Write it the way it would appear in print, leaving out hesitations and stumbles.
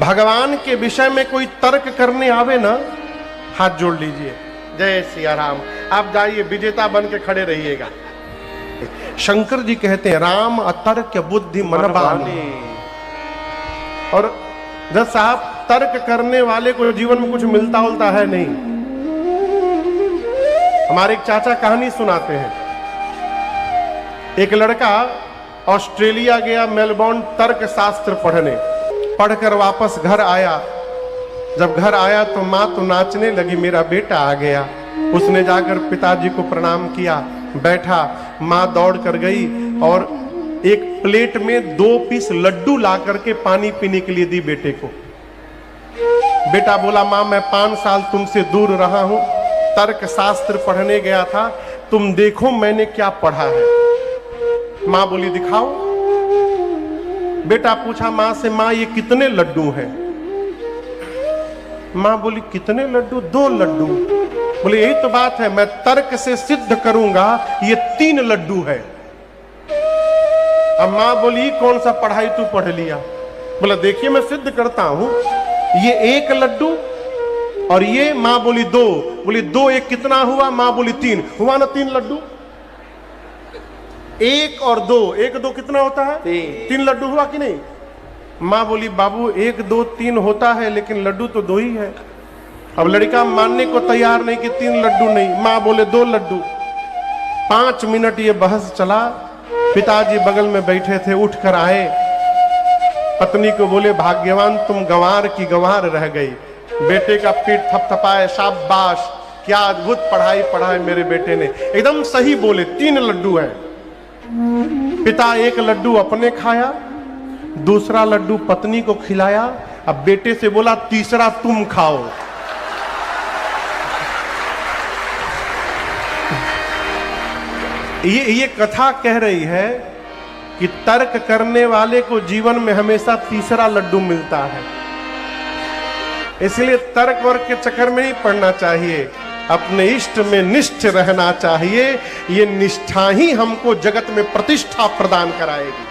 भगवान के विषय में कोई तर्क करने आवे ना, हाथ जोड़ लीजिए, जय सिया राम। आप जाइए विजेता बन के खड़े रहिएगा। शंकर जी कहते हैं राम अतर्क बुद्धि मन बानी। और जब साहब तर्क करने वाले को जीवन में कुछ मिलता उलता है नहीं। हमारे एक चाचा कहानी सुनाते हैं, एक लड़का ऑस्ट्रेलिया गया, मेलबोर्न तर्क शास्त्र पढ़ने, पढ़कर वापस घर आया। जब घर आया तो माँ तो नाचने लगी, मेरा बेटा आ गया। उसने जाकर पिताजी को प्रणाम किया, बैठा। माँ दौड़ कर गई और एक प्लेट में 2 पीस लड्डू ला करके पानी पीने के लिए दी बेटे को। बेटा बोला, माँ मैं 5 साल तुमसे दूर रहा हूं, तर्क शास्त्र पढ़ने गया था, तुम देखो मैंने क्या पढ़ा है। माँ बोली दिखाओ। बेटा पूछा माँ से, माँ ये कितने लड्डू हैं? माँ बोली कितने लड्डू? 2 लड्डू। बोले यही तो बात है, मैं तर्क से सिद्ध करूंगा ये 3 लड्डू है। अब माँ बोली कौन सा पढ़ाई तू पढ़ लिया? बोला देखिए मैं सिद्ध करता हूं, ये 1 लड्डू और ये। माँ बोली 2। बोली 2 1 कितना हुआ? माँ बोली 3 हुआ ना 3 लड्डू। 1 और 2, 1 2 कितना होता है? 3 लड्डू हुआ कि नहीं? माँ बोली बाबू 1 2 3 होता है लेकिन लड्डू तो 2 ही है। अब लड़का मानने को तैयार नहीं कि 3 लड्डू नहीं। माँ बोले 2 लड्डू। 5 मिनट ये बहस चला। पिताजी बगल में बैठे थे, उठकर आए, पत्नी को बोले भाग्यवान तुम गंवार की गंवार रह गई। बेटे का पीठ थपथपाए, शाबाश क्या अद्भुत पढ़ाई पढ़ाई मेरे बेटे ने, एकदम सही बोले। 3 लड्डू है। पिता 1 लड्डू अपने खाया, दूसरा लड्डू पत्नी को खिलाया। अब बेटे से बोला तीसरा तुम खाओ। ये कथा कह रही है कि तर्क करने वाले को जीवन में हमेशा तीसरा लड्डू मिलता है। इसलिए तर्क वर्क के चक्कर में नहीं पड़ना चाहिए, अपने इष्ट में निष्ठ रहना चाहिए। ये निष्ठा ही हमको जगत में प्रतिष्ठा प्रदान कराएगी।